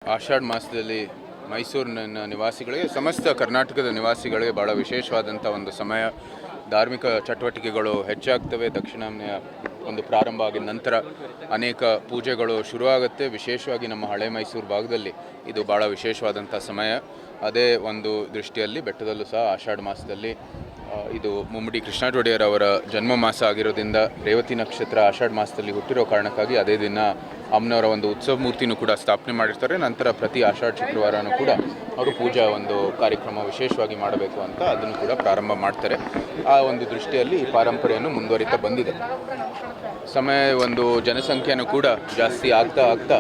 ಆಷಾಢ ಮಾಸದಲ್ಲಿ ಮೈಸೂರಿನ ನಿವಾಸಿಗಳಿಗೆ ಸಮಸ್ತ ಕರ್ನಾಟಕದ ನಿವಾಸಿಗಳಿಗೆ ಭಾಳ ವಿಶೇಷವಾದಂಥ ಒಂದು ಸಮಯ. ಧಾರ್ಮಿಕ ಚಟುವಟಿಕೆಗಳು ಹೆಚ್ಚಾಗ್ತವೆ. ದಕ್ಷಿಣಾಮ್ನೆಯ ಒಂದು ಪ್ರಾರಂಭ ಆಗಿದ ನಂತರ ಅನೇಕ ಪೂಜೆಗಳು ಶುರುವಾಗುತ್ತೆ. ವಿಶೇಷವಾಗಿ ನಮ್ಮ ಹಳೆ ಮೈಸೂರು ಭಾಗದಲ್ಲಿ ಇದು ಭಾಳ ವಿಶೇಷವಾದಂಥ ಸಮಯ. ಅದೇ ಒಂದು ದೃಷ್ಟಿಯಲ್ಲಿ ಬೆಟ್ಟದಲ್ಲೂ ಸಹ ಆಷಾಢ ಮಾಸದಲ್ಲಿ ಇದು ಮುಮ್ಮಡಿ ಕೃಷ್ಣರಾಜ ಒಡೆಯರ್ ಅವರ ಜನ್ಮ ಮಾಸ ಆಗಿರೋದ್ರಿಂದ ರೇವತಿ ನಕ್ಷತ್ರ ಆಷಾಢ ಮಾಸದಲ್ಲಿ ಹುಟ್ಟಿರೋ ಕಾರಣಕ್ಕಾಗಿ ಅದೇ ದಿನ ಅಮ್ಮನವರ ಒಂದು ಉತ್ಸವ ಮೂರ್ತಿನೂ ಕೂಡ ಸ್ಥಾಪನೆ ಮಾಡಿರ್ತಾರೆ. ನಂತರ ಪ್ರತಿ ಆಷಾಢ ಶುಕ್ರವಾರನೂ ಕೂಡ ಅವರು ಪೂಜಾ ಒಂದು ಕಾರ್ಯಕ್ರಮ ವಿಶೇಷವಾಗಿ ಮಾಡಬೇಕು ಅಂತ ಅದನ್ನು ಕೂಡ ಪ್ರಾರಂಭ ಮಾಡ್ತಾರೆ. ಆ ಒಂದು ದೃಷ್ಟಿಯಲ್ಲಿ ಈ ಪರಂಪರೆಯನ್ನು ಮುಂದುವರಿತಾ ಬಂದಿದೆ. ಸಮಯ ಒಂದು ಜನಸಂಖ್ಯೆನೂ ಕೂಡ ಜಾಸ್ತಿ ಆಗ್ತಾ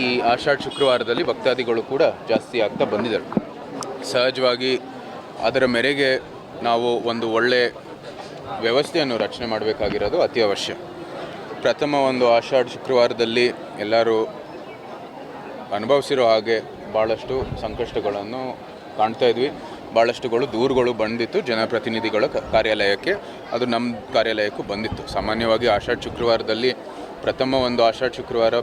ಈ ಆಷಾಢ ಶುಕ್ರವಾರದಲ್ಲಿ ಭಕ್ತಾದಿಗಳು ಕೂಡ ಜಾಸ್ತಿ ಆಗ್ತಾ ಬಂದಿದ್ದಾರೆ. ಸಹಜವಾಗಿ ಅದರ ಮೇರೆಗೆ ನಾವು ಒಂದು ಒಳ್ಳೆಯ ವ್ಯವಸ್ಥೆಯನ್ನು ರಚನೆ ಮಾಡಬೇಕಾಗಿರೋದು ಅತಿ ಅವಶ್ಯ. ಪ್ರಥಮ ಒಂದು ಆಷಾಢ ಶುಕ್ರವಾರದಲ್ಲಿ ಎಲ್ಲರೂ ಅನುಭವಿಸಿರೋ ಹಾಗೆ ಭಾಳಷ್ಟು ಸಂಕಷ್ಟಗಳನ್ನು ಕಾಣ್ತಾ ಇದ್ವಿ. ಭಾಳಷ್ಟುಗಳು ದೂರುಗಳು ಬಂದಿತ್ತು ಜನಪ್ರತಿನಿಧಿಗಳ ಕಾರ್ಯಾಲಯಕ್ಕೆ, ಅದು ನಮ್ಮ ಕಾರ್ಯಾಲಯಕ್ಕೂ ಬಂದಿತ್ತು. ಸಾಮಾನ್ಯವಾಗಿ ಆಷಾಢ ಶುಕ್ರವಾರದಲ್ಲಿ ಪ್ರಥಮ ಒಂದು ಆಷಾಢ ಶುಕ್ರವಾರ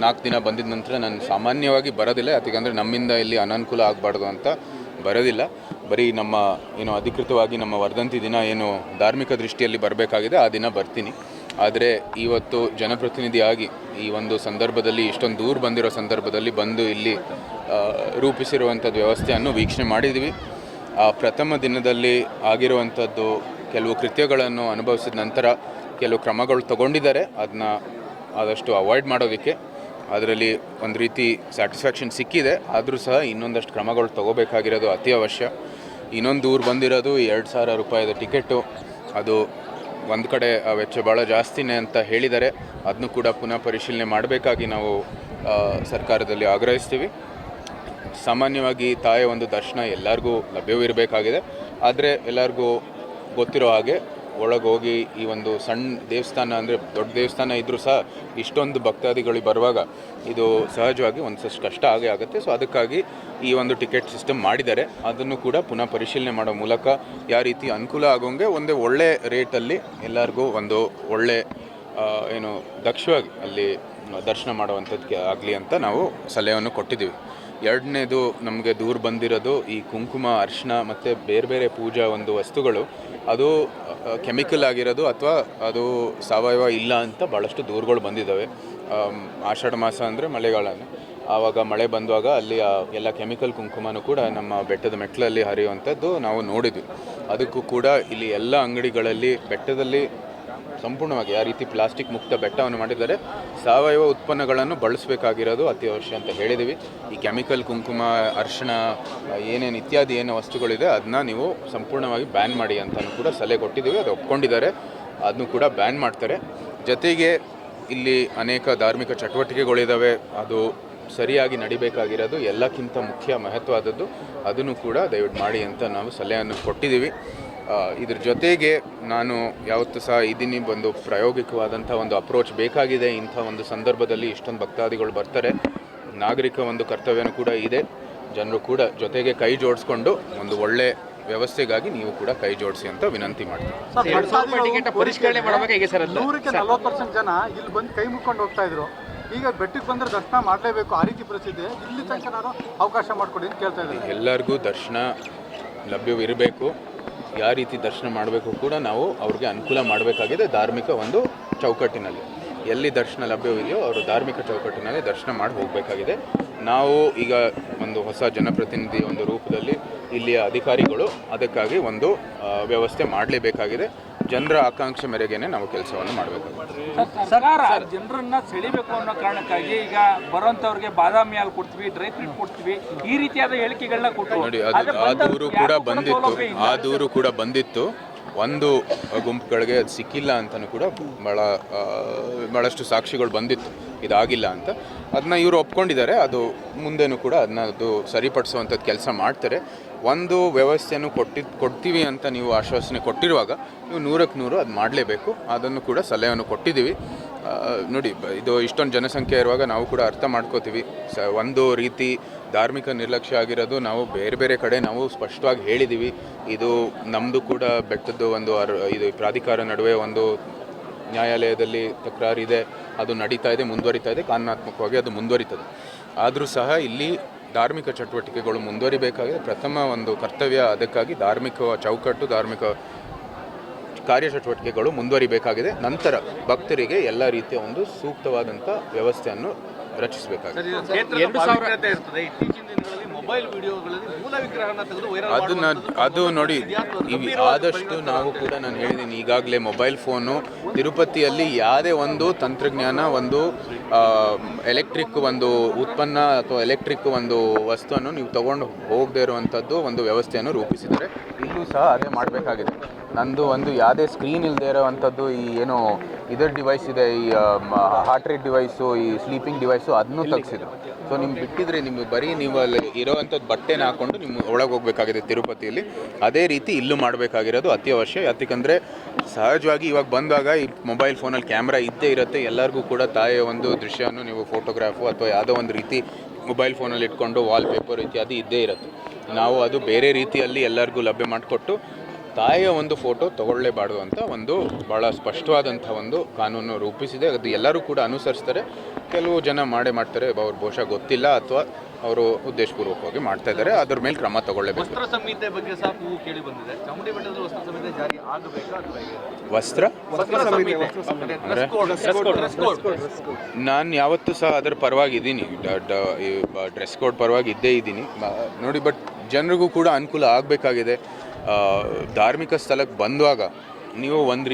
4 ದಿನ ಬಂದಿದ್ದ ನಂತರ ನಾನು ಸಾಮಾನ್ಯವಾಗಿ ಬರೋದಿಲ್ಲ. ಯಾಕೆಂದರೆ ನಮ್ಮಿಂದ ಇಲ್ಲಿ ಅನಾನುಕೂಲ ಆಗಬಾರ್ದು ಅಂತ ಬರೋದಿಲ್ಲ. ಬರೀ ನಮ್ಮ ಅಧಿಕೃತವಾಗಿ ನಮ್ಮ ವರ್ಧಂತಿ ದಿನ ಏನು ಧಾರ್ಮಿಕ ದೃಷ್ಟಿಯಲ್ಲಿ ಬರಬೇಕಾಗಿದೆ ಆ ದಿನ ಬರ್ತೀನಿ. ಆದರೆ ಇವತ್ತು ಜನಪ್ರತಿನಿಧಿಯಾಗಿ ಈ ಒಂದು ಸಂದರ್ಭದಲ್ಲಿ ಇಷ್ಟೊಂದು ದೂರ ಬಂದಿರೋ ಸಂದರ್ಭದಲ್ಲಿ ಬಂದು ಇಲ್ಲಿ ರೂಪಿಸಿರುವಂಥದ್ದು ವ್ಯವಸ್ಥೆಯನ್ನು ವೀಕ್ಷಣೆ ಮಾಡಿದ್ವಿ. ಪ್ರಥಮ ದಿನದಲ್ಲಿ ಆಗಿರುವಂಥದ್ದು ಕೆಲವು ಕೃತ್ಯಗಳನ್ನು ಅನುಭವಿಸಿದ ನಂತರ ಕೆಲವು ಕ್ರಮಗಳು ತಗೊಂಡಿದ್ದಾರೆ. ಅದನ್ನ ಆದಷ್ಟು ಅವಾಯ್ಡ್ ಮಾಡೋದಕ್ಕೆ ಅದರಲ್ಲಿ ಒಂದು ರೀತಿ ಸ್ಯಾಟಿಸ್ಫ್ಯಾಕ್ಷನ್ ಸಿಕ್ಕಿದೆ. ಆದರೂ ಸಹ ಇನ್ನೊಂದಷ್ಟು ಕ್ರಮಗಳು ತಗೋಬೇಕಾಗಿರೋದು ಅತಿ ಅವಶ್ಯ. ಇನ್ನೊಂದು ದೂರ ಬಂದಿರೋದು 2,000 ರೂಪಾಯಿದ ಟಿಕೆಟು, ಅದು ಒಂದು ಕಡೆ ವೆಚ್ಚ ಭಾಳ ಜಾಸ್ತಿನೇ ಅಂತ ಹೇಳಿದ್ದಾರೆ. ಅದನ್ನು ಕೂಡ ಪುನಃ ಪರಿಶೀಲನೆ ಮಾಡಬೇಕಾಗಿ ನಾವು ಸರ್ಕಾರದಲ್ಲಿ ಆಗ್ರಹಿಸ್ತೀವಿ. ಸಾಮಾನ್ಯವಾಗಿ ತಾಯಿಯ ಒಂದು ದರ್ಶನ ಎಲ್ಲರಿಗೂ ಲಭ್ಯವಿರಬೇಕಾಗಿದೆ. ಆದರೆ ಎಲ್ಲರಿಗೂ ಗೊತ್ತಿರೋ ಹಾಗೆ ಒಳಗೆ ಹೋಗಿ ಈ ಒಂದು ಸಣ್ಣ ದೇವಸ್ಥಾನ ಅಂದರೆ ದೊಡ್ಡ ದೇವಸ್ಥಾನ ಇದ್ದರೂ ಸಹ ಇಷ್ಟೊಂದು ಭಕ್ತಾದಿಗಳಿಗೆ ಬರುವಾಗ ಇದು ಸಹಜವಾಗಿ ಒಂದಷ್ಟು ಕಷ್ಟ ಆಗೇ ಆಗುತ್ತೆ. ಸೊ ಅದಕ್ಕಾಗಿ ಈ ಒಂದು ಟಿಕೆಟ್ ಸಿಸ್ಟಮ್ ಮಾಡಿದ್ದಾರೆ. ಅದನ್ನು ಕೂಡ ಪುನಃ ಪರಿಶೀಲನೆ ಮಾಡೋ ಮೂಲಕ ಯಾವ ರೀತಿ ಅನುಕೂಲ ಆಗೋಂಗೆ ಒಂದು ಒಳ್ಳೆ ರೇಟಲ್ಲಿ ಎಲ್ಲರಿಗೂ ಒಂದು ಒಳ್ಳೆ ದಕ್ಷವಾಗಿ ಅಲ್ಲಿ ದರ್ಶನ ಮಾಡುವಂಥದ್ದು ಆಗಲಿ ಅಂತ ನಾವು ಸಲಹೆಯನ್ನು ಕೊಟ್ಟಿದ್ದೀವಿ. ಎರಡನೇದು ನಮಗೆ ದೂರ ಬಂದಿರೋದು ಈ ಕುಂಕುಮ, ಅರಿಶಿನ ಮತ್ತು ಬೇರೆ ಬೇರೆ ಪೂಜಾ ಒಂದು ವಸ್ತುಗಳು ಅದು ಕೆಮಿಕಲ್ ಆಗಿರೋದು ಅಥವಾ ಅದು ಸಾವಯವ ಇಲ್ಲ ಅಂತ ಭಾಳಷ್ಟು ದೂರುಗಳು ಬಂದಿದ್ದಾವೆ. ಆಷಾಢ ಮಾಸ ಅಂದರೆ ಮಳೆಗಾಲನೇ, ಆವಾಗ ಮಳೆ ಬಂದಾಗ ಅಲ್ಲಿ ಎಲ್ಲ ಕೆಮಿಕಲ್ ಕುಂಕುಮನೂ ಕೂಡ ನಮ್ಮ ಬೆಟ್ಟದ ಮೆಟ್ಲಲ್ಲಿ ಹರಿಯುವಂಥದ್ದು ನಾವು ನೋಡಿದ್ವಿ. ಅದಕ್ಕೂ ಕೂಡ ಇಲ್ಲಿ ಎಲ್ಲ ಅಂಗಡಿಗಳಲ್ಲಿ ಬೆಟ್ಟದಲ್ಲಿ ಸಂಪೂರ್ಣವಾಗಿ ಯಾವ ರೀತಿ ಪ್ಲಾಸ್ಟಿಕ್ ಮುಕ್ತ ಬೆಟ್ಟವನ್ನು ಮಾಡಿದ್ದಾರೆ, ಸಾವಯವ ಉತ್ಪನ್ನಗಳನ್ನು ಬಳಸಬೇಕಾಗಿರೋದು ಅತಿ ಅವಶ್ಯ ಅಂತ ಹೇಳಿದ್ದೀವಿ. ಈ ಕೆಮಿಕಲ್ ಕುಂಕುಮ, ಅರಿಶಿಣ ಏನೇನು ಇತ್ಯಾದಿ ಏನು ವಸ್ತುಗಳಿದೆ ಅದನ್ನ ನೀವು ಸಂಪೂರ್ಣವಾಗಿ ಬ್ಯಾನ್ ಮಾಡಿ ಅಂತಲೂ ಕೂಡ ಸಲಹೆ ಕೊಟ್ಟಿದ್ದೀವಿ. ಅದು ಒಪ್ಕೊಂಡಿದ್ದಾರೆ, ಅದನ್ನು ಕೂಡ ಬ್ಯಾನ್ ಮಾಡ್ತಾರೆ. ಜೊತೆಗೆ ಇಲ್ಲಿ ಅನೇಕ ಧಾರ್ಮಿಕ ಚಟುವಟಿಕೆಗಳಿದ್ದಾವೆ, ಅದು ಸರಿಯಾಗಿ ನಡಿಬೇಕಾಗಿರೋದು ಎಲ್ಲಕ್ಕಿಂತ ಮುಖ್ಯ ಮಹತ್ವವಾದದ್ದು. ಅದನ್ನು ಕೂಡ ದಯವಿಟ್ಟು ಮಾಡಿ ಅಂತ ನಾವು ಸಲಹೆಯನ್ನು ಕೊಟ್ಟಿದ್ದೀವಿ. ಇದ್ರ ಜೊತೆಗೆ ನಾನು ಯಾವತ್ತೂ ಸಹ ಇದೀನಿ ಒಂದು ಪ್ರಾಯೋಗಿಕವಾದಂಥ ಒಂದು ಅಪ್ರೋಚ್ ಬೇಕಾಗಿದೆ. ಇಂಥ ಒಂದು ಸಂದರ್ಭದಲ್ಲಿ ಇಷ್ಟೊಂದು ಭಕ್ತಾದಿಗಳು ಬರ್ತಾರೆ, ನಾಗರಿಕ ಒಂದು ಕರ್ತವ್ಯನೂ ಕೂಡ ಇದೆ. ಜನರು ಕೂಡ ಜೊತೆಗೆ ಕೈ ಜೋಡಿಸ್ಕೊಂಡು ಒಂದು ಒಳ್ಳೆ ವ್ಯವಸ್ಥೆಗಾಗಿ ನೀವು ಕೂಡ ಕೈ ಜೋಡಿಸಿ ಅಂತ ವಿನಂತಿ ಮಾಡ್ತೀನಿ. 100% ಜನ ಇಲ್ಲಿ ಬಂದು ಕೈ ಮುಕ್ಕೊಂಡು ಹೋಗ್ತಾ ಇದ್ರು. ಈಗ ಬೆಟ್ಟಕ್ಕೆ ಬಂದರೆ ದರ್ಶನ ಮಾಡಲೇಬೇಕು, ಆ ರೀತಿ ಪರಿಸ್ಥಿತಿ. ಇಲ್ಲಿ ತನಕ ನಾನು ಅವಕಾಶ ಮಾಡಿಕೊಡಿ ಅಂತ ಕೇಳ್ತಾ ಇದ್ದೀನಿ. ಎಲ್ಲರಿಗೂ ದರ್ಶನ ಲಭ್ಯವಿರಬೇಕು. ಯಾವ ರೀತಿ ದರ್ಶನ ಮಾಡಬೇಕು ಕೂಡ ನಾವು ಅವ್ರಿಗೆ ಅನುಕೂಲ ಮಾಡಬೇಕಾಗಿದೆ. ಧಾರ್ಮಿಕ ಒಂದು ಚೌಕಟ್ಟಿನಲ್ಲಿ ಎಲ್ಲಿ ದರ್ಶನ ಲಭ್ಯವಿದೆಯೋ ಅವರು ಧಾರ್ಮಿಕ ಚೌಕಟ್ಟಿನಲ್ಲಿ ದರ್ಶನ ಮಾಡಿ ಹೋಗಬೇಕಾಗಿದೆ. ನಾವು ಈಗ ಒಂದು ಹೊಸ ಜನಪ್ರತಿನಿಧಿ ಒಂದು ರೂಪದಲ್ಲಿ ಇಲ್ಲಿಯ ಅಧಿಕಾರಿಗಳು ಅದಕ್ಕಾಗಿ ಒಂದು ವ್ಯವಸ್ಥೆ ಮಾಡಲೇಬೇಕಾಗಿದೆ. ಜನರ ಆಕಾಂಕ್ಷೆ ಮೇರೆಗೇನೆ ನಾವು ಕೆಲಸವನ್ನು ಮಾಡಬೇಕಾಗುತ್ತೆ. ಸರ್ಕಾರ ಜನರನ್ನ ಸೆಳಿಬೇಕು ಅನ್ನೋ ಕಾರಣಕ್ಕಾಗಿ ಈಗ ಬರೋಂಥವ್ರಿಗೆ ಬಾದಾಮಿ ಹಾಲು ಕೊಡ್ತೀವಿ, ಡ್ರೈ ಫ್ರೂಟ್ ಕೊಡ್ತೀವಿ, ಈ ರೀತಿಯಾದ ಹೇಳಿಕೆಗಳನ್ನ ಕೊಟ್ಟು ನೋಡಿ, ಆ ದೂರು ಕೂಡ ಬಂದಿತ್ತು. ಒಂದು ಗುಂಪುಗಳಿಗೆ ಅದು ಸಿಕ್ಕಿಲ್ಲ ಅಂತಲೂ ಕೂಡ ಭಾಳಷ್ಟು ಸಾಕ್ಷಿಗಳು ಬಂದಿತ್ತು ಇದಾಗಿಲ್ಲ ಅಂತ. ಅದನ್ನ ಇವರು ಒಪ್ಕೊಂಡಿದ್ದಾರೆ. ಅದು ಮುಂದೆನೂ ಕೂಡ ಅದು ಸರಿಪಡಿಸುವಂಥದ್ದು ಕೆಲಸ ಮಾಡ್ತಾರೆ. ಒಂದು ವ್ಯವಸ್ಥೆಯನ್ನು ಕೊಡ್ತೀವಿ ಅಂತ ನೀವು ಆಶ್ವಾಸನೆ ಕೊಟ್ಟಿರುವಾಗ ನೀವು 100ಕ್ಕೆ 100 ಅದು ಮಾಡಲೇಬೇಕು. ಅದನ್ನು ಕೂಡ ಸಲಹೆಯನ್ನು ಕೊಟ್ಟಿದ್ದೀವಿ. ನೋಡಿ, ಇದು ಇಷ್ಟೊಂದು ಜನಸಂಖ್ಯೆ ಇರುವಾಗ ನಾವು ಕೂಡ ಅರ್ಥ ಮಾಡ್ಕೋತೀವಿ. ಒಂದು ರೀತಿ ಧಾರ್ಮಿಕ ನಿರ್ಲಕ್ಷ್ಯ ಆಗಿರೋದು ನಾವು ಬೇರೆ ಬೇರೆ ಕಡೆ ನಾವು ಸ್ಪಷ್ಟವಾಗಿ ಹೇಳಿದ್ದೀವಿ. ಇದು ನಮ್ಮದು ಕೂಡ ಬೆಟ್ಟದ್ದು ಇದು ಪ್ರಾಧಿಕಾರ ನಡುವೆ ಒಂದು ನ್ಯಾಯಾಲಯದಲ್ಲಿ ತಕರಾರಿದೆ, ಅದು ನಡೀತಾ ಇದೆ, ಮುಂದುವರಿತಾ ಇದೆ, ಕಾನೂನಾತ್ಮಕವಾಗಿ ಅದು ಮುಂದುವರಿತದೆ. ಆದರೂ ಸಹ ಇಲ್ಲಿ ಧಾರ್ಮಿಕ ಚಟುವಟಿಕೆಗಳು ಮುಂದುವರಿಬೇಕಾಗಿದೆ. ಪ್ರಥಮ ಒಂದು ಕರ್ತವ್ಯ ಅದಕ್ಕಾಗಿ ಧಾರ್ಮಿಕ ಚೌಕಟ್ಟು, ಧಾರ್ಮಿಕ ಕಾರ್ಯಚಟುವಟಿಕೆಗಳು ಮುಂದುವರಿಬೇಕಾಗಿದೆ. ನಂತರ ಭಕ್ತರಿಗೆ ಎಲ್ಲ ರೀತಿಯ ಒಂದು ಸೂಕ್ತವಾದಂಥ ವ್ಯವಸ್ಥೆಯನ್ನು ರಚಿಸಬೇಕಾಗಿದೆ. ಅದು ನೋಡಿ, ಆದಷ್ಟು ನಾವು ಕೂಡ ನಾನು ಹೇಳಿದ್ದೀನಿ ಈಗಾಗಲೇ, ಮೊಬೈಲ್ ಫೋನು ತಿರುಪತಿಯಲ್ಲಿ ಯಾವುದೇ ಒಂದು ತಂತ್ರಜ್ಞಾನ, ಒಂದು ಎಲೆಕ್ಟ್ರಿಕ್ ಒಂದು ಉತ್ಪನ್ನ ಅಥವಾ ಎಲೆಕ್ಟ್ರಿಕ್ ಒಂದು ವಸ್ತುವನ್ನು ನೀವು ತೊಗೊಂಡು ಹೋಗದೇ ಇರುವಂಥದ್ದು ಒಂದು ವ್ಯವಸ್ಥೆಯನ್ನು ರೂಪಿಸಿದ್ದಾರೆ. ಇಲ್ಲೂ ಸಹ ಅದೇ ಮಾಡಬೇಕಾಗಿದೆ. ನಂದು ಒಂದು ಯಾವುದೇ ಸ್ಕ್ರೀನ್ ಇಲ್ಲದೆ ಇರೋವಂಥದ್ದು ಈ ಏನು ಇದರ ಡಿವೈಸ್ ಇದೆ, ಈ ಹಾರ್ಟ್ ರೇಟ್ ಡಿವೈಸು, ಈ ಸ್ಲೀಪಿಂಗ್ ಡಿವೈಸು, ಅದನ್ನೂ ತೆಗೆಸಿದ್ರು. ಸೊ ನಿಮ್ಗೆ ಬಿಟ್ಟಿದ್ರೆ ನಿಮಗೆ ಬರೀ ನೀವು ಅಲ್ಲಿ ಇರೋವಂಥದ್ದು ಬಟ್ಟೆನ ಹಾಕ್ಕೊಂಡು ನಿಮ್ಮ ಒಳಗೆ ಹೋಗಬೇಕಾಗಿದೆ ತಿರುಪತಿಯಲ್ಲಿ. ಅದೇ ರೀತಿ ಇಲ್ಲೂ ಮಾಡಬೇಕಾಗಿರೋದು ಅತ್ಯವಶ್ಯ. ಯಾಕಂದರೆ ಸಹಜವಾಗಿ ಇವಾಗ ಬಂದಾಗ ಈ ಮೊಬೈಲ್ ಫೋನಲ್ಲಿ ಕ್ಯಾಮ್ರಾ ಇದ್ದೇ ಇರುತ್ತೆ. ಎಲ್ಲರಿಗೂ ಕೂಡ ತಾಯಿಯ ಒಂದು ದೃಶ್ಯವನ್ನು ನೀವು ಫೋಟೋಗ್ರಾಫು ಅಥವಾ ಯಾವುದೋ ಒಂದು ರೀತಿ ಮೊಬೈಲ್ ಫೋನಲ್ಲಿ ಇಟ್ಕೊಂಡು ವಾಲ್ಪೇಪರ್ ಇತ್ಯಾದಿ ಇದ್ದೇ ಇರುತ್ತೆ. ನಾವು ಅದು ಬೇರೆ ರೀತಿಯಲ್ಲಿ ಎಲ್ಲರಿಗೂ ಲಭ್ಯ ಮಾಡಿಕೊಟ್ಟು ತಾಯಿಯ ಒಂದು ಫೋಟೋ ತೊಗೊಳ್ಳೇಬಾರ್ದು ಅಂತ ಒಂದು ಭಾಳ ಸ್ಪಷ್ಟವಾದಂಥ ಒಂದು ಕಾನೂನು ರೂಪಿಸಿದೆ. ಅದು ಎಲ್ಲರೂ ಕೂಡ ಅನುಸರಿಸ್ತಾರೆ. ಕೆಲವು ಜನ ಮಾಡ್ತಾರೆ, ಅವ್ರ ಬಹುಶಃ ಗೊತ್ತಿಲ್ಲ ಅಥವಾ ಅವರು ಉದ್ದೇಶಪೂರ್ವಕವಾಗಿ ಮಾಡ್ತಾ ಇದ್ದಾರೆ. ಅದ್ರ ಮೇಲೆ ಕ್ರಮ ತಗೊಳ್ಳೇಬೇಕು. ವಸ್ತ್ರ ಸಂಹಿತೆ ಬಗ್ಗೆ ಸಹ ಕೂಗು ಕೇಳಿ ಬಂದಿದೆ. ಚಾಮುಂಡಿ ಬೆಟ್ಟದಲ್ಲಿ ವಸ್ತ್ರ ಸಂಹಿತೆ ಜಾರಿ ಆಗಬೇಕಾ ಅಥವಾ ಹೇಗೆ? ನಾನು ಯಾವತ್ತೂ ಸಹ ಅದರ ಪರವಾಗಿದ್ದೀನಿ, ಡ್ರೆಸ್ ಕೋಡ್ ಪರವಾಗಿ ಇದ್ದೇ ಇದ್ದೀನಿ ನೋಡಿ. ಬಟ್ ಜನರಿಗೂ ಕೂಡ ಅನುಕೂಲ ಆಗಬೇಕಾಗಿದೆ. ಧಾರ್ಮಿಕ ಸ್ಥಳಕ್ಕೆ ಬಂದಾಗ ನೀವು ಒಂದು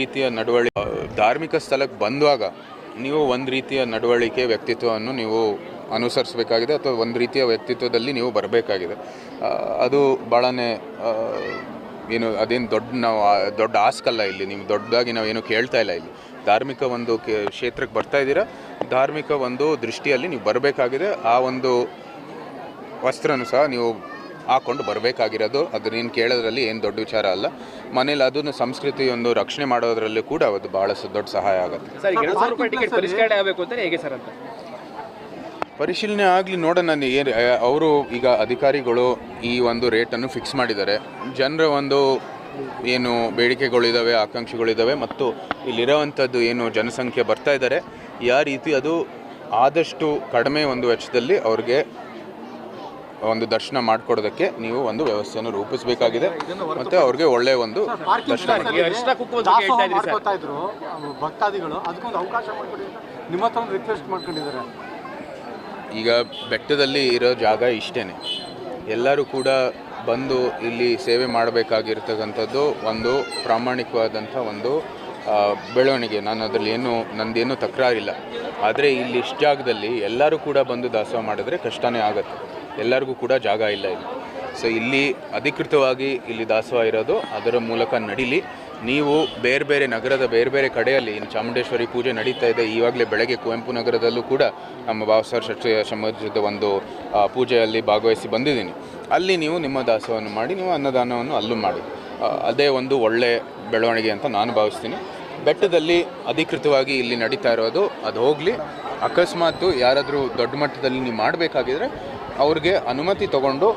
ರೀತಿಯ ನಡವಳಿಕೆ ವ್ಯಕ್ತಿತ್ವವನ್ನು ನೀವು ಅನುಸರಿಸಬೇಕಾಗಿದೆ ಅಥವಾ ಒಂದು ರೀತಿಯ ವ್ಯಕ್ತಿತ್ವದಲ್ಲಿ ನೀವು ಬರಬೇಕಾಗಿದೆ. ಅದು ಭಾಳನೇ ಏನು ಅದೇನು ದೊಡ್ಡ ಆಸ್ಕಲ್ಲ. ಇಲ್ಲಿ ನೀವು ದೊಡ್ಡದಾಗಿ ನಾವೇನು ಕೇಳ್ತಾ ಇಲ್ಲ. ಇಲ್ಲಿ ಧಾರ್ಮಿಕ ಒಂದು ಕ್ಷೇತ್ರಕ್ಕೆ ಬರ್ತಾ ಇದ್ದೀರಾ, ಧಾರ್ಮಿಕ ಒಂದು ದೃಷ್ಟಿಯಲ್ಲಿ ನೀವು ಬರಬೇಕಾಗಿದೆ. ಆ ಒಂದು ವಸ್ತ್ರನೂ ಸಹ ನೀವು ಹಾಕ್ಕೊಂಡು ಬರಬೇಕಾಗಿರೋದು. ಅದನ್ನೇನು ಕೇಳೋದ್ರಲ್ಲಿ ಏನು ದೊಡ್ಡ ವಿಚಾರ ಅಲ್ಲ. ಮನೇಲಿ ಅದನ್ನು ಸಂಸ್ಕೃತಿಯೊಂದು ರಕ್ಷಣೆ ಮಾಡೋದ್ರಲ್ಲೂ ಕೂಡ ಅದು ಭಾಳ ದೊಡ್ಡ ಸಹಾಯ ಆಗುತ್ತೆ. ಪರಿಶೀಲನೆ ಆಗಲಿ, ನೋಡೋಣ. ಏನು ಅವರು ಈಗ ಅಧಿಕಾರಿಗಳು ಈ ಒಂದು ರೇಟನ್ನು ಫಿಕ್ಸ್ ಮಾಡಿದ್ದಾರೆ. ಜನರ ಒಂದು ಏನು ಬೇಡಿಕೆಗಳಿದ್ದಾವೆ, ಆಕಾಂಕ್ಷೆಗಳಿದ್ದಾವೆ ಮತ್ತು ಇಲ್ಲಿರೋವಂಥದ್ದು ಏನು ಜನಸಂಖ್ಯೆ ಬರ್ತಾ ಇದ್ದಾರೆ, ಯಾವ ರೀತಿ ಅದು ಆದಷ್ಟು ಕಡಿಮೆ ಒಂದು ವೆಚ್ಚದಲ್ಲಿ ಅವ್ರಿಗೆ ಒಂದು ದರ್ಶನ ಮಾಡಿಕೊಡೋದಕ್ಕೆ ನೀವು ಒಂದು ವ್ಯವಸ್ಥೆಯನ್ನು ರೂಪಿಸಬೇಕಾಗಿದೆ. ಮತ್ತು ಅವ್ರಿಗೆ ಒಳ್ಳೆಯ ಒಂದು ದರ್ಶನ ಮಾಡ್ಕೊತಾ ಇದ್ರು ಭಕ್ತಾದಿಗಳು. ಅದಕ್ಕೊಂದು ಅವಕಾಶ ಮಾಡಿಕೊಡಿ ನಿಮ್ಮ ಹತ್ರ ಒಂದು ರಿಕ್ವೆಸ್ಟ್ ಮಾಡ್ಕೊಂಡಿದ್ದಾರೆ. ಈಗ ಬೆಟ್ಟದಲ್ಲಿ ಇರೋ ಜಾಗ ಇಷ್ಟೇ. ಎಲ್ಲರೂ ಕೂಡ ಬಂದು ಇಲ್ಲಿ ಸೇವೆ ಮಾಡಬೇಕಾಗಿರ್ತಕ್ಕಂಥದ್ದು ಒಂದು ಪ್ರಾಮಾಣಿಕವಾದಂಥ ಒಂದು ಬೆಳವಣಿಗೆ. ನಾನು ಅದರಲ್ಲಿ ನಂದೇನು ತಕರಾರಿಲ್ಲ. ಆದರೆ ಇಲ್ಲಿ ಇಷ್ಟು ಜಾಗದಲ್ಲಿ ಎಲ್ಲರೂ ಕೂಡ ಬಂದು ದಾಸೋಹ ಮಾಡಿದ್ರೆ ಕಷ್ಟನೇ ಆಗುತ್ತೆ. ಎಲ್ಲರಿಗೂ ಕೂಡ ಜಾಗ ಇಲ್ಲ ಇಲ್ಲಿ. ಸೊ ಇಲ್ಲಿ ಅಧಿಕೃತವಾಗಿ ಇಲ್ಲಿ ದಾಸೋಹ ಇರೋದು, ಅದರ ಮೂಲಕ ನಡೀಲಿ. ನೀವು ಬೇರೆ ನಗರದ ಬೇರೆ ಕಡೆಯಲ್ಲಿ ಇನ್ನು ಚಾಮುಂಡೇಶ್ವರಿ ಪೂಜೆ ನಡೀತಾ ಇದೆ. ಈವಾಗಲೇ ಬೆಳಗ್ಗೆ ಕುವೆಂಪು ನಗರದಲ್ಲೂ ಕೂಡ ನಮ್ಮ ಭಾವಸಾರ ಷಟ್ರಿಯ ಸಮಾಜದ ಒಂದು ಪೂಜೆಯಲ್ಲಿ ಭಾಗವಹಿಸಿ ಬಂದಿದ್ದೀನಿ. ಅಲ್ಲಿ ನೀವು ನಿಮ್ಮ ದಾಸೋಹವನ್ನು ಮಾಡಿ, ನೀವು ಅನ್ನದಾನವನ್ನು ಅಲ್ಲೂ ಮಾಡಿ. ಅದೇ ಒಂದು ಒಳ್ಳೆಯ ಬೆಳವಣಿಗೆ ಅಂತ ನಾನು ಭಾವಿಸ್ತೀನಿ. ಬೆಟ್ಟದಲ್ಲಿ ಅಧಿಕೃತವಾಗಿ ಇಲ್ಲಿ ನಡೀತಾ ಇರೋದು ಅದು ಹೋಗಲಿ. ಅಕಸ್ಮಾತ್ ಯಾರಾದರೂ ದೊಡ್ಡ ಮಟ್ಟದಲ್ಲಿ ನೀವು ಮಾಡಬೇಕಾಗಿದ್ರೆ ಅವ್ರಿಗೆ ಅನುಮತಿ ತಗೊಂಡು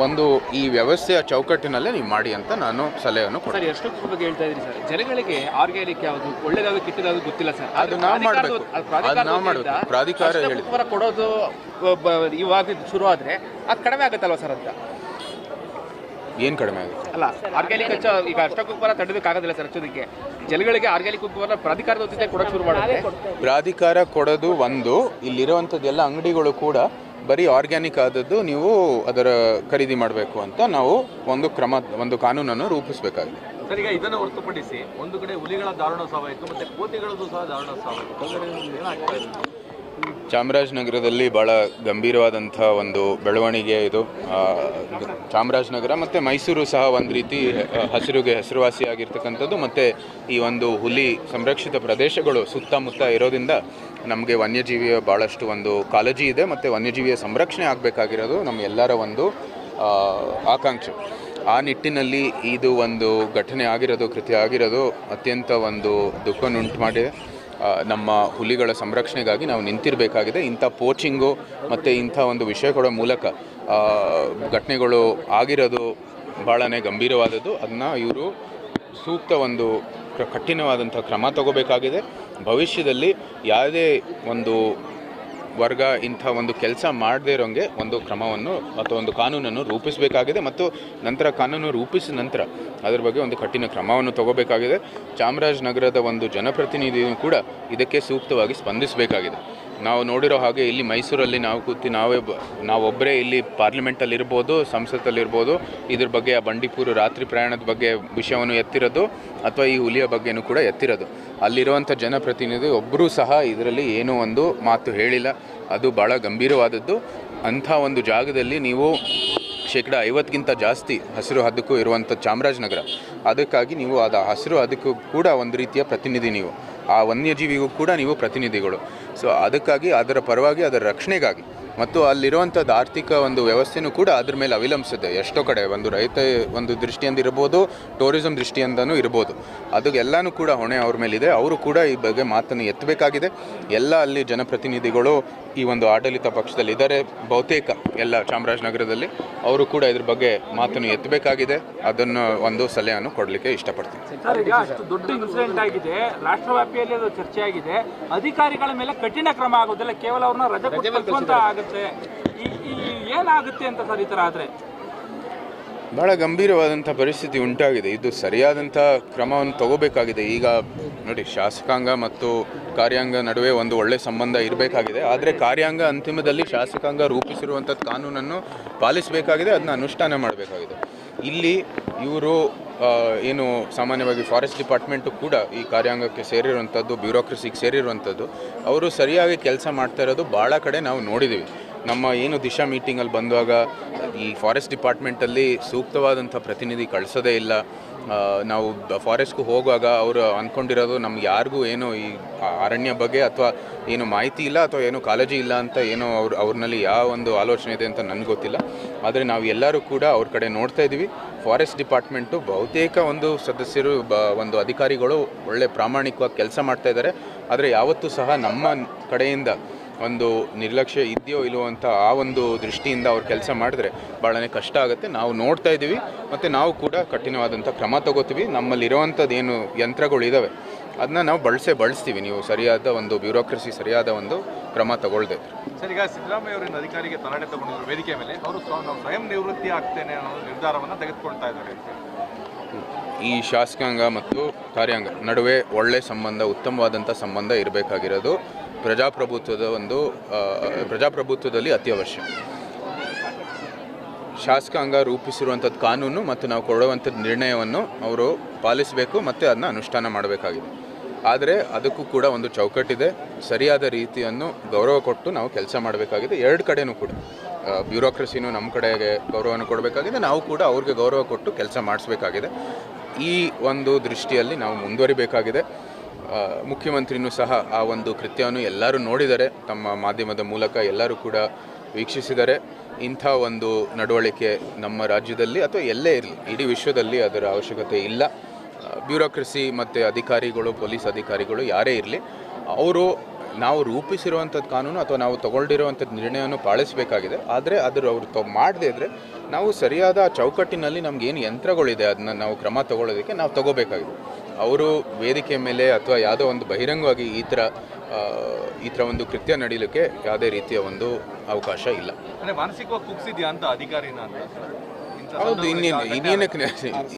ಒಂದು ಈ ವ್ಯವಸ್ಥೆಯ ಚೌಕಟ್ಟಿನಲ್ಲೇ ನೀವು ಮಾಡಿ ಅಂತ ನಾನು ಸಲಹೆಯನ್ನು ಕೊಡ್ತೀನಿ. ಎಷ್ಟು ಬಗ್ಗೆ ಹೇಳ್ತಾ ಇದ್ದೀರಿ ಸರ್? ಜನಗಳಿಗೆ ಆರ್ಗ್ಯಾನಿಕ್ ಯಾವುದು ಒಳ್ಳೆಯದಾದ್ರು ಕೆಟ್ಟದಾದ್ರು ಗೊತ್ತಿಲ್ಲ ಸರ್. ಅದು ನಾವು ಮಾಡಬೇಕು. ಪ್ರಾಧಿಕಾರ ಹೇಳಿ ಕೊಡೋದು ಇವಾಗ ಶುರು ಆದರೆ ಅದು ಕಡಿಮೆ ಆಗುತ್ತಲ್ವ ಸರ್ ಅಂತ? ಏನು ಕಡಿಮೆ ಆಗುತ್ತೆ? ಅಲ್ಲ, ಆರ್ಗ್ಯಾನಿಕ್ ಈಗ ಅಷ್ಟಕ್ಕೂಪರ ತಡೆಯೋಕ್ಕಾಗೋದಿಲ್ಲ ಸರ್. ಹಚ್ಚೋದಕ್ಕೆ ಜನಗಳಿಗೆ ಆರ್ಗ್ಯಾನಿಕ್ ಉತ್ಪನ್ನ ಪ್ರಾಧಿಕಾರದ ಜೊತೆ ಕೊಡೋಕೆ ಶುರು ಮಾಡಿದ್ರೆ, ಪ್ರಾಧಿಕಾರ ಕೊಡೋದು ಒಂದು, ಇಲ್ಲಿರುವಂಥದ್ದೆಲ್ಲ ಅಂಗಡಿಗಳು ಕೂಡ ಬರೀ ಆರ್ಗ್ಯಾನಿಕ್ ಆದದ್ದು ನೀವು ಅದರ ಖರೀದಿ ಮಾಡಬೇಕು ಅಂತ ನಾವು ಒಂದು ಕಾನೂನನ್ನು ರೂಪಿಸಬೇಕಾಗಿದೆ. ಸರ್, ಈಗ ಇದನ್ನು ಹೊರತುಪಡಿಸಿ ಒಂದು ಕಡೆ ಹುಲಿಗಳ ದಾರುಣ ಸಾವಾಯಿತು, ಮತ್ತೆ ಕೋತಿಗಳದ್ದು ಸಹ ದಾರುಣ ಸಾವಾಯಿತು. ಚಾಮರಾಜನಗರದಲ್ಲಿ ಭಾಳ ಗಂಭೀರವಾದಂಥ ಒಂದು ಬೆಳವಣಿಗೆ ಇದು. ಚಾಮರಾಜನಗರ ಮತ್ತು ಮೈಸೂರು ಸಹ ಒಂದು ರೀತಿ ಹಸಿರುಗೆ ಹೆಸರುವಾಸಿಯಾಗಿರ್ತಕ್ಕಂಥದ್ದು. ಮತ್ತು ಈ ಒಂದು ಹುಲಿ ಸಂರಕ್ಷಿತ ಪ್ರದೇಶಗಳು ಸುತ್ತಮುತ್ತ ಇರೋದ್ರಿಂದ ನಮಗೆ ವನ್ಯಜೀವಿಯ ಭಾಳಷ್ಟು ಒಂದು ಕಾಳಜಿ ಇದೆ. ಮತ್ತು ವನ್ಯಜೀವಿಯ ಸಂರಕ್ಷಣೆ ಆಗಬೇಕಾಗಿರೋದು ನಮ್ಮ ಎಲ್ಲರ ಒಂದು ಆಕಾಂಕ್ಷೆ. ಆ ನಿಟ್ಟಿನಲ್ಲಿ ಇದು ಒಂದು ಘಟನೆ ಆಗಿರೋದು, ಕೃತ್ಯ ಆಗಿರೋದು ಅತ್ಯಂತ ಒಂದು ದುಃಖವನ್ನುಂಟು ಮಾಡಿದೆ. ನಮ್ಮ ಹುಲಿಗಳ ಸಂರಕ್ಷಣೆಗಾಗಿ ನಾವು ನಿಂತಿರಬೇಕಾಗಿದೆ. ಇಂಥ ಪೋಚಿಂಗು ಮತ್ತು ಇಂಥ ಒಂದು ವಿಷಯಗಳ ಮೂಲಕ ಘಟನೆಗಳು ಆಗಿರೋದು ಭಾಳನೇ ಗಂಭೀರವಾದದ್ದು. ಅದನ್ನು ಇವರು ಸೂಕ್ತ ಒಂದು ಕಠಿಣವಾದಂಥ ಕ್ರಮ ತಗೋಬೇಕಾಗಿದೆ. ಭವಿಷ್ಯದಲ್ಲಿ ಯಾವುದೇ ಒಂದು ವರ್ಗ ಇಂಥ ಒಂದು ಕೆಲಸ ಮಾಡದೇ ಇರೋಂಗೆ ಒಂದು ಕ್ರಮವನ್ನು ಅಥವಾ ಒಂದು ಕಾನೂನನ್ನು ರೂಪಿಸಬೇಕಾಗಿದೆ ಮತ್ತು ನಂತರ ಕಾನೂನು ರೂಪಿಸಿದ ನಂತರ ಅದರ ಬಗ್ಗೆ ಒಂದು ಕಠಿಣ ಕ್ರಮವನ್ನು ತಗೋಬೇಕಾಗಿದೆ. ಚಾಮರಾಜನಗರದ ಒಂದು ಜನಪ್ರತಿನಿಧಿಯೂ ಕೂಡ ಇದಕ್ಕೆ ಸೂಕ್ತವಾಗಿ ಸ್ಪಂದಿಸಬೇಕಾಗಿದೆ. ನಾವು ನೋಡಿರೋ ಹಾಗೆ ಇಲ್ಲಿ ಮೈಸೂರಲ್ಲಿ ನಾವು ಕೂತು ನಾವೊಬ್ಬರೇ ಇಲ್ಲಿ ಪಾರ್ಲಿಮೆಂಟಲ್ಲಿ ಇರ್ಬೋದು, ಸಂಸತ್ತಲ್ಲಿರ್ಬೋದು, ಇದ್ರ ಬಗ್ಗೆ ಆ ಬಂಡೀಪುರ ರಾತ್ರಿ ಪ್ರಯಾಣದ ಬಗ್ಗೆ ವಿಷಯವನ್ನು ಎತ್ತಿರೋದು ಅಥವಾ ಈ ಹುಲಿಯ ಬಗ್ಗೆನೂ ಕೂಡ ಎತ್ತಿರೋದು. ಅಲ್ಲಿರುವಂಥ ಜನಪ್ರತಿನಿಧಿ ಒಬ್ಬರೂ ಸಹ ಇದರಲ್ಲಿ ಏನೂ ಒಂದು ಮಾತು ಹೇಳಿಲ್ಲ. ಅದು ಭಾಳ ಗಂಭೀರವಾದದ್ದು. ಅಂಥ ಒಂದು ಜಾಗದಲ್ಲಿ ನೀವು 50% ಜಾಸ್ತಿ ಹಸಿರು ಹದ್ದಕ್ಕೂ ಇರುವಂಥ ಚಾಮರಾಜನಗರ, ಅದಕ್ಕಾಗಿ ನೀವು ಅದು ಹಸಿರು ಹದ್ದಕ್ಕೂ ಕೂಡ ಒಂದು ರೀತಿಯ ಪ್ರತಿನಿಧಿ, ನೀವು ಆ ವನ್ಯಜೀವಿಗೂ ಕೂಡ ನೀವು ಪ್ರತಿನಿಧಿಗಳು. ಸೊ ಅದಕ್ಕಾಗಿ ಅದರ ಪರವಾಗಿ ಅದರ ರಕ್ಷಣೆಗಾಗಿ ಮತ್ತು ಅಲ್ಲಿರುವಂಥದ್ದು ಆರ್ಥಿಕ ಒಂದು ವ್ಯವಸ್ಥೆಯೂ ಕೂಡ ಅದ್ರ ಮೇಲೆ ಅವಲಂಬಿಸುತ್ತೆ. ಎಷ್ಟೋ ಕಡೆ ಒಂದು ರೈತ ಒಂದು ದೃಷ್ಟಿಯಿಂದ ಇರ್ಬೋದು, ಟೂರಿಸಂ ದೃಷ್ಟಿಯಿಂದನೂ ಇರ್ಬೋದು, ಅದಕ್ಕೆಲ್ಲನೂ ಕೂಡ ಹೊಣೆ ಅವ್ರ ಮೇಲಿದೆ. ಅವರು ಕೂಡ ಈ ಬಗ್ಗೆ ಮಾತನ್ನು ಎತ್ತಬೇಕಾಗಿದೆ. ಎಲ್ಲ ಅಲ್ಲಿ ಜನಪ್ರತಿನಿಧಿಗಳು ಈ ಒಂದು ಆಡಳಿತ ಪಕ್ಷದಲ್ಲಿ ಇದ್ದಾರೆ, ಬಹುತೇಕ ಎಲ್ಲ ಚಾಮರಾಜನಗರದಲ್ಲಿ. ಅವರು ಕೂಡ ಇದ್ರ ಬಗ್ಗೆ ಮಾತನ್ನು ಎತ್ತಬೇಕಾಗಿದೆ. ಅದನ್ನು ಒಂದು ಸಲಹೆಯನ್ನು ಕೊಡಲಿಕ್ಕೆ ಇಷ್ಟಪಡ್ತೀನಿ. ಸರ್, ಈಗ ಅಷ್ಟು ದೊಡ್ಡ ಇನ್ಸಿಡೆಂಟ್ ಆಗಿದೆ, ರಾಷ್ಟ್ರವ್ಯಾಪಿಯಲ್ಲಿ ಅದು ಚರ್ಚೆ ಆಗಿದೆ. ಅಧಿಕಾರಿಗಳ ಮೇಲೆ ಕಠಿಣ ಕ್ರಮ ಆಗೋದಿಲ್ಲ, ಕೇವಲ ಅವ್ರನ್ನ ರಜೆ ಕೊಟ್ಟು ಆಗುತ್ತೆ. ಏನಾಗುತ್ತೆ ಅಂತ ಸರ್ ಈ ಥರ ಆದರೆ? ಭಾಳ ಗಂಭೀರವಾದಂಥ ಪರಿಸ್ಥಿತಿ ಉಂಟಾಗಿದೆ. ಇದು ಸರಿಯಾದಂಥ ಕ್ರಮವನ್ನು ತಗೋಬೇಕಾಗಿದೆ. ಈಗ ನೋಡಿ, ಶಾಸಕಾಂಗ ಮತ್ತು ಕಾರ್ಯಾಂಗ ನಡುವೆ ಒಂದು ಒಳ್ಳೆಯ ಸಂಬಂಧ ಇರಬೇಕಾಗಿದೆ. ಆದರೆ ಕಾರ್ಯಾಂಗ ಅಂತಿಮದಲ್ಲಿ ಶಾಸಕಾಂಗ ರೂಪಿಸಿರುವಂಥದ್ದು ಕಾನೂನನ್ನು ಪಾಲಿಸಬೇಕಾಗಿದೆ, ಅದನ್ನ ಅನುಷ್ಠಾನ ಮಾಡಬೇಕಾಗಿದೆ. ಇಲ್ಲಿ ಇವರು ಏನು ಸಾಮಾನ್ಯವಾಗಿ ಫಾರೆಸ್ಟ್ ಡಿಪಾರ್ಟ್ಮೆಂಟು ಕೂಡ ಈ ಕಾರ್ಯಾಂಗಕ್ಕೆ ಸೇರಿರುವಂಥದ್ದು, ಬ್ಯೂರೋಕ್ರಸಿಗೆ ಸೇರಿರುವಂಥದ್ದು, ಅವರು ಸರಿಯಾಗಿ ಕೆಲಸ ಮಾಡ್ತಾ ಇರೋದು ಭಾಳ ಕಡೆ ನಾವು ನೋಡಿದ್ದೀವಿ. ನಮ್ಮ ಏನು ದಿಶಾ ಮೀಟಿಂಗಲ್ಲಿ ಬಂದಾಗ ಈ ಫಾರೆಸ್ಟ್ ಡಿಪಾರ್ಟ್ಮೆಂಟಲ್ಲಿ ಸೂಕ್ತವಾದಂಥ ಪ್ರತಿನಿಧಿ ಕಳಿಸೋದೇ ಇಲ್ಲ. ನಾವು ಫಾರೆಸ್ಟ್ಗೂ ಹೋಗುವಾಗ ಅವರು ಅಂದ್ಕೊಂಡಿರೋದು ನಮ್ಗೆ ಯಾರಿಗೂ ಏನು ಈ ಅರಣ್ಯ ಬಗ್ಗೆ ಅಥವಾ ಏನು ಮಾಹಿತಿ ಇಲ್ಲ ಅಥವಾ ಏನು ಕಾಳಜಿ ಇಲ್ಲ ಅಂತ ಏನೋ ಅವ್ರನ್ನಲ್ಲಿ ಯಾವ ಒಂದು ಆಲೋಚನೆ ಇದೆ ಅಂತ ನನಗೆ ಗೊತ್ತಿಲ್ಲ. ಆದರೆ ನಾವು ಎಲ್ಲರೂ ಕೂಡ ಅವ್ರ ಕಡೆ ನೋಡ್ತಾ ಇದ್ದೀವಿ. ಫಾರೆಸ್ಟ್ ಡಿಪಾರ್ಟ್ಮೆಂಟು ಬಹುತೇಕ ಒಂದು ಸದಸ್ಯರು ಒಂದು ಅಧಿಕಾರಿಗಳು ಒಳ್ಳೆ ಪ್ರಾಮಾಣಿಕವಾಗಿ ಕೆಲಸ ಮಾಡ್ತಾ ಇದ್ದಾರೆ. ಆದರೆ ಯಾವತ್ತೂ ಸಹ ನಮ್ಮ ಕಡೆಯಿಂದ ಒಂದು ನಿರ್ಲಕ್ಷ್ಯ ಇದೆಯೋ ಇಲ್ಲೋ ಅಂತ ಆ ಒಂದು ದೃಷ್ಟಿಯಿಂದ ಅವ್ರು ಕೆಲಸ ಮಾಡಿದ್ರೆ ಭಾಳನೇ ಕಷ್ಟ ಆಗುತ್ತೆ. ನಾವು ನೋಡ್ತಾ ಇದ್ದೀವಿ ಮತ್ತು ನಾವು ಕೂಡ ಕಠಿಣವಾದಂಥ ಕ್ರಮ ತಗೋತೀವಿ. ನಮ್ಮಲ್ಲಿರುವಂಥದ್ದು ಏನು ಯಂತ್ರಗಳು ಇದ್ದಾವೆ ಅದನ್ನ ನಾವು ಬಳಸ್ತೀವಿ. ನೀವು ಸರಿಯಾದ ಒಂದು ಬ್ಯೂರೋಕ್ರಸಿ ಸರಿಯಾದ ಒಂದು ಕ್ರಮ ತಗೊಳ್ದೆ. ಸರ್, ಈಗ ಸಿದ್ದರಾಮಯ್ಯ ಅವರಿನ ಅಧಿಕಾರಿಗೆ ತಲಾಟೆ ತಗೊಂಡಿರೋ ವೇದಿಕೆ ಮೇಲೆ ಅವರು ಸ್ವಯಂ ನಿವೃತ್ತಿ ಆಗ್ತೇನೆ ಅನ್ನೋ ನಿರ್ಧಾರವನ್ನು ತೆಗೆದುಕೊಳ್ತಾ ಇದ್ದಾರೆ. ಈ ಶಾಸಕಾಂಗ ಮತ್ತು ಕಾರ್ಯಾಂಗ ನಡುವೆ ಒಳ್ಳೆಯ ಸಂಬಂಧ, ಉತ್ತಮವಾದಂಥ ಸಂಬಂಧ ಇರಬೇಕಾಗಿರೋದು ಪ್ರಜಾಪ್ರಭುತ್ವದಲ್ಲಿ ಅತ್ಯವಶ್ಯ. ಶಾಸಕಾಂಗ ರೂಪಿಸಿರುವಂಥದ್ದು ಕಾನೂನು ಮತ್ತು ನಾವು ಕೊಡುವಂಥದ್ದು ನಿರ್ಣಯವನ್ನು ಅವರು ಪಾಲಿಸಬೇಕು ಮತ್ತು ಅದನ್ನ ಅನುಷ್ಠಾನ ಮಾಡಬೇಕಾಗಿದೆ. ಆದರೆ ಅದಕ್ಕೂ ಕೂಡ ಒಂದು ಚೌಕಟ್ಟಿದೆ. ಸರಿಯಾದ ರೀತಿಯನ್ನು ಗೌರವ ಕೊಟ್ಟು ನಾವು ಕೆಲಸ ಮಾಡಬೇಕಾಗಿದೆ. ಎರಡು ಕಡೆಯೂ ಕೂಡ ಬ್ಯೂರೋಕ್ರಸಿನೂ ನಮ್ಮ ಕಡೆಗೆ ಗೌರವವನ್ನು ಕೊಡಬೇಕಾಗಿದೆ, ನಾವು ಕೂಡ ಅವ್ರಿಗೆ ಗೌರವ ಕೊಟ್ಟು ಕೆಲಸ ಮಾಡಿಸ್ಬೇಕಾಗಿದೆ. ಈ ಒಂದು ದೃಷ್ಟಿಯಲ್ಲಿ ನಾವು ಮುಂದುವರಿಬೇಕಾಗಿದೆ. ಮುಖ್ಯಮಂತ್ರಿನೂ ಸಹ ಆ ಒಂದು ಕೃತ್ಯವನ್ನು ಎಲ್ಲರೂ ನೋಡಿದ್ದಾರೆ, ತಮ್ಮ ಮಾಧ್ಯಮದ ಮೂಲಕ ಎಲ್ಲರೂ ಕೂಡ ವೀಕ್ಷಿಸಿದ್ದಾರೆ. ಇಂಥ ಒಂದು ನಡವಳಿಕೆ ನಮ್ಮ ರಾಜ್ಯದಲ್ಲಿ ಅಥವಾ ಎಲ್ಲೇ ಇರಲಿ, ಇಡೀ ವಿಶ್ವದಲ್ಲಿ ಅದರ ಅವಶ್ಯಕತೆ ಇಲ್ಲ. ಬ್ಯೂರೋಕ್ರಸಿ ಮತ್ತು ಅಧಿಕಾರಿಗಳು, ಪೊಲೀಸ್ ಅಧಿಕಾರಿಗಳು ಯಾರೇ ಇರಲಿ, ಅವರು ನಾವು ರೂಪಿಸಿರುವಂಥದ್ದು ಕಾನೂನು ಅಥವಾ ನಾವು ತಗೊಂಡಿರುವಂಥದ್ದು ನಿರ್ಣಯವನ್ನು ಪಾಲಿಸಬೇಕಾಗಿದೆ. ಆದರೆ ಅವರು ಮಾಡದೇ ಇದ್ದರೆ ನಾವು ಸರಿಯಾದ ಚೌಕಟ್ಟಿನಲ್ಲಿ ನಮಗೇನು ಯಂತ್ರಗಳಿದೆ ಅದನ್ನು ನಾವು ಕ್ರಮ ತಗೊಳ್ಳೋದಕ್ಕೆ ನಾವು ತಗೋಬೇಕಾಗಿದೆ. ಅವರು ವೇದಿಕೆ ಮೇಲೆ ಅಥವಾ ಯಾವುದೋ ಒಂದು ಬಹಿರಂಗವಾಗಿ ಈ ಥರ ಒಂದು ಕೃತ್ಯ ನಡೀಲಿಕ್ಕೆ ಯಾವುದೇ ರೀತಿಯ ಒಂದು ಅವಕಾಶ ಇಲ್ಲ. ಮಾನಸಿಕವಾಗಿ ಕುಗ್ಸಿದ್ಯಾ ಅಂತ ಅಧಿಕಾರಿನ ಅಂತ? ಹೌದು, ಇನ್ನೇನಕ್ಕೆ